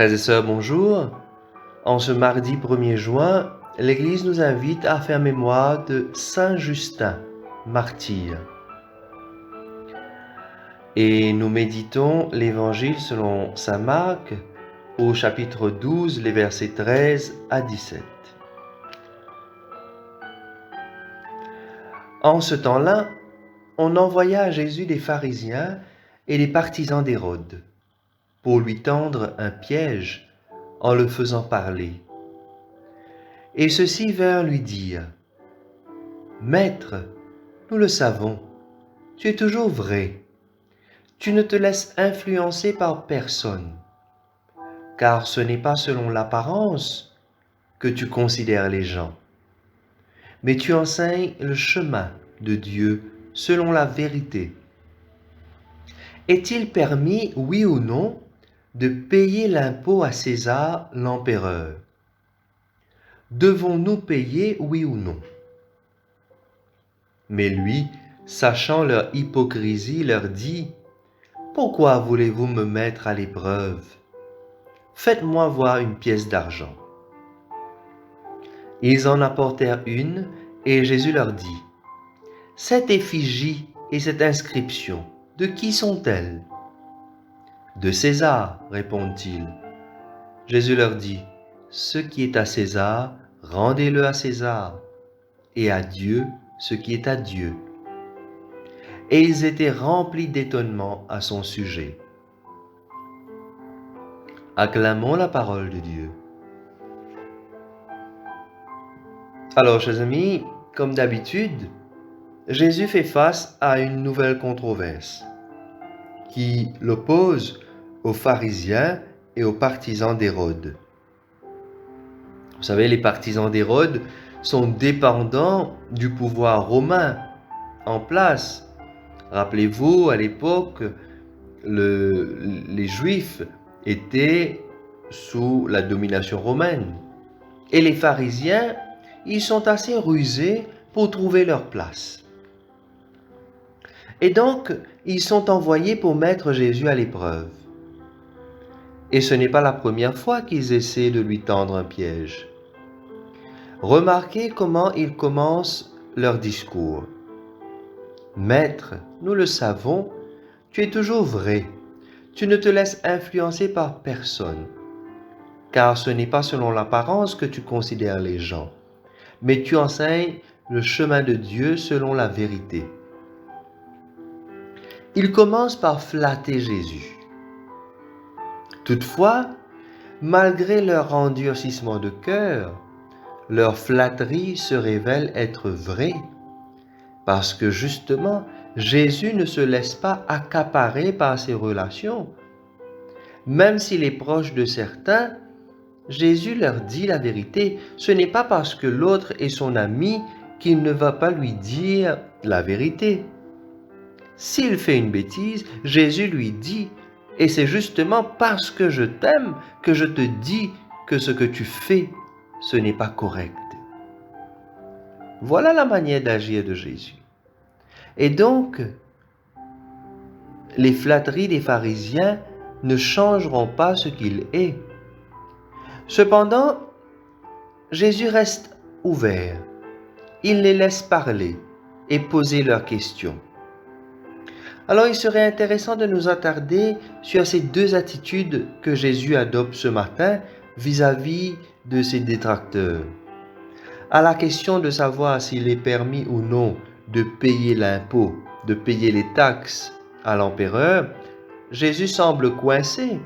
Frères et sœurs, bonjour. En ce mardi 1er juin, l'Église nous invite à faire mémoire de Saint Justin, martyr. Et nous méditons l'Évangile selon saint Marc au chapitre 12, les versets 13 à 17. En ce temps-là, on envoya à Jésus des pharisiens et des partisans d'Hérode pour lui tendre un piège en le faisant parler. Et ceux-ci vinrent lui dire: Maître, nous le savons, tu es toujours vrai. Tu ne te laisses influencer par personne, car ce n'est pas selon l'apparence que tu considères les gens, mais tu enseignes le chemin de Dieu selon la vérité. Est-il permis, oui ou non, de payer l'impôt à César l'empereur? Devons-nous payer, oui ou non? Mais lui, sachant leur hypocrisie, leur dit: Pourquoi voulez-vous me mettre à l'épreuve? Faites-moi voir une pièce d'argent. Ils en apportèrent une, et Jésus leur dit: Cette effigie et cette inscription, de qui sont-elles? De César, répondent-ils. Jésus leur dit: Ce qui est à César, rendez-le à César, et à Dieu ce qui est à Dieu. Et ils étaient remplis d'étonnement à son sujet. Acclamons la parole de Dieu. Alors, chers amis, comme d'habitude, Jésus fait face à une nouvelle controverse qui l'oppose aux pharisiens et aux partisans d'Hérode. Vous savez, les partisans d'Hérode sont dépendants du pouvoir romain en place. Rappelez-vous, à l'époque, les Juifs étaient sous la domination romaine. Et les pharisiens, ils sont assez rusés pour trouver leur place. Et donc, ils sont envoyés pour mettre Jésus à l'épreuve. Et ce n'est pas la première fois qu'ils essaient de lui tendre un piège. Remarquez comment ils commencent leur discours. Maître, nous le savons, tu es toujours vrai. Tu ne te laisses influencer par personne, car ce n'est pas selon l'apparence que tu considères les gens, mais tu enseignes le chemin de Dieu selon la vérité. Ils commencent par flatter Jésus. Toutefois, malgré leur endurcissement de cœur, leur flatterie se révèle être vraie, parce que justement, Jésus ne se laisse pas accaparer par ses relations. Même s'il est proche de certains, Jésus leur dit la vérité. Ce n'est pas parce que l'autre est son ami qu'il ne va pas lui dire la vérité. S'il fait une bêtise, Jésus lui dit: Et c'est justement parce que je t'aime que je te dis que ce que tu fais, ce n'est pas correct. Voilà la manière d'agir de Jésus. Et donc, les flatteries des pharisiens ne changeront pas ce qu'il est. Cependant, Jésus reste ouvert. Il les laisse parler et poser leurs questions. Alors, il serait intéressant de nous attarder sur ces deux attitudes que Jésus adopte ce matin vis-à-vis de ses détracteurs. À la question de savoir s'il est permis ou non de payer l'impôt, de payer les taxes à l'empereur, Jésus semble coincé.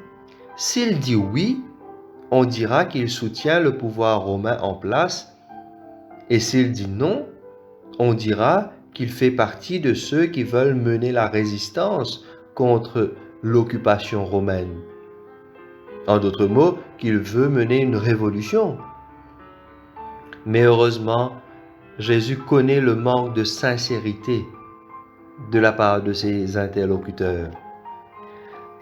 S'il dit oui, on dira qu'il soutient le pouvoir romain en place, et s'il dit non, on dira qu'il fait partie de ceux qui veulent mener la résistance contre l'occupation romaine. En d'autres mots, qu'il veut mener une révolution. Mais heureusement, Jésus connaît le manque de sincérité de la part de ses interlocuteurs.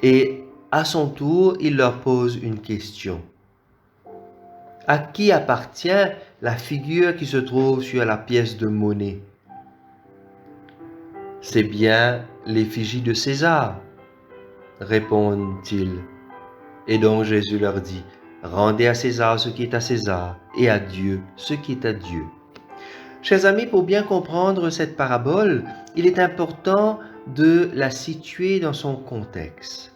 Et à son tour, il leur pose une question. À qui appartient la figure qui se trouve sur la pièce de monnaie? C'est bien l'effigie de César, répondent-ils. Et donc Jésus leur dit, rendez à César ce qui est à César et à Dieu ce qui est à Dieu. Chers amis, pour bien comprendre cette parabole, il est important de la situer dans son contexte,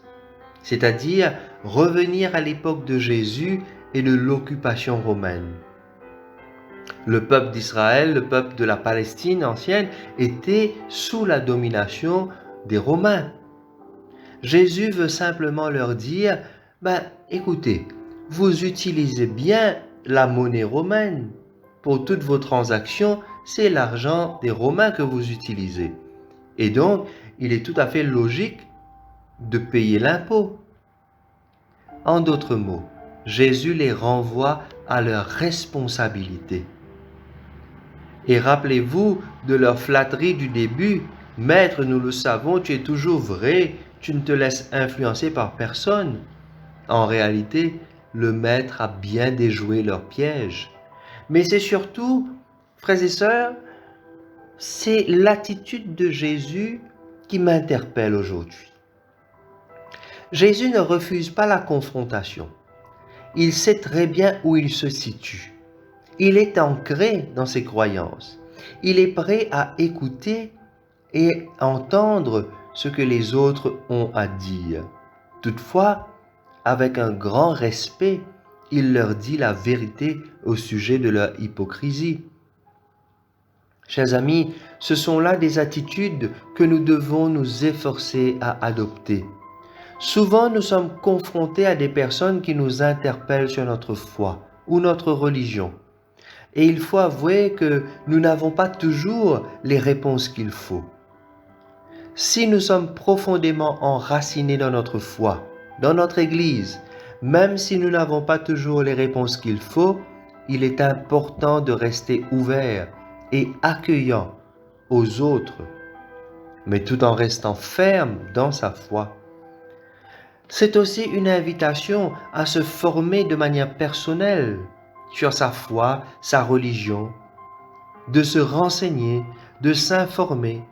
c'est-à-dire revenir à l'époque de Jésus et de l'occupation romaine. Le peuple d'Israël, le peuple de la Palestine ancienne, était sous la domination des Romains. Jésus veut simplement leur dire, écoutez, vous utilisez bien la monnaie romaine. Pour toutes vos transactions, c'est l'argent des Romains que vous utilisez. Et donc, il est tout à fait logique de payer l'impôt. En d'autres mots, Jésus les renvoie à leur responsabilité. Et rappelez-vous de leur flatterie du début. Maître, nous le savons, tu es toujours vrai, tu ne te laisses influencer par personne. En réalité, le maître a bien déjoué leur piège. Mais c'est surtout, frères et sœurs, c'est l'attitude de Jésus qui m'interpelle aujourd'hui. Jésus ne refuse pas la confrontation. Il sait très bien où il se situe. Il est ancré dans ses croyances. Il est prêt à écouter et entendre ce que les autres ont à dire. Toutefois, avec un grand respect, il leur dit la vérité au sujet de leur hypocrisie. Chers amis, ce sont là des attitudes que nous devons nous efforcer à adopter. Souvent, nous sommes confrontés à des personnes qui nous interpellent sur notre foi ou notre religion. Et il faut avouer que nous n'avons pas toujours les réponses qu'il faut. Si nous sommes profondément enracinés dans notre foi, dans notre Église, même si nous n'avons pas toujours les réponses qu'il faut, il est important de rester ouvert et accueillant aux autres, mais tout en restant ferme dans sa foi. C'est aussi une invitation à se former de manière personnelle sur sa foi, sa religion, de se renseigner, de s'informer,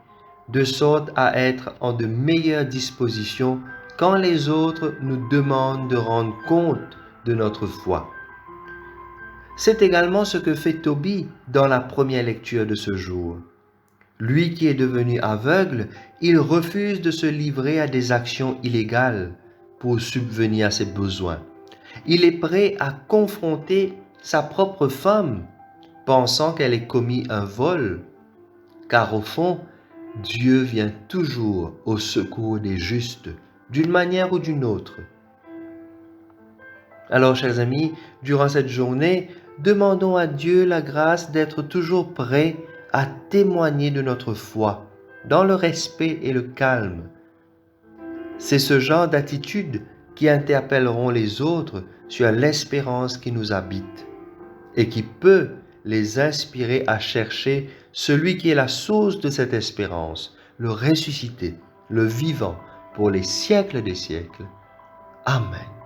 de sorte à être en de meilleures dispositions quand les autres nous demandent de rendre compte de notre foi. C'est également ce que fait Tobie dans la première lecture de ce jour. Lui qui est devenu aveugle, il refuse de se livrer à des actions illégales pour subvenir à ses besoins. Il est prêt à confronter sa propre femme, pensant qu'elle ait commis un vol, car au fond, Dieu vient toujours au secours des justes, d'une manière ou d'une autre. Alors, chers amis, durant cette journée, demandons à Dieu la grâce d'être toujours prêts à témoigner de notre foi, dans le respect et le calme. C'est ce genre d'attitude qui interpelleront les autres sur l'espérance qui nous habite et qui peut les inspirer à chercher celui qui est la source de cette espérance, le ressuscité, le vivant, pour les siècles des siècles. Amen.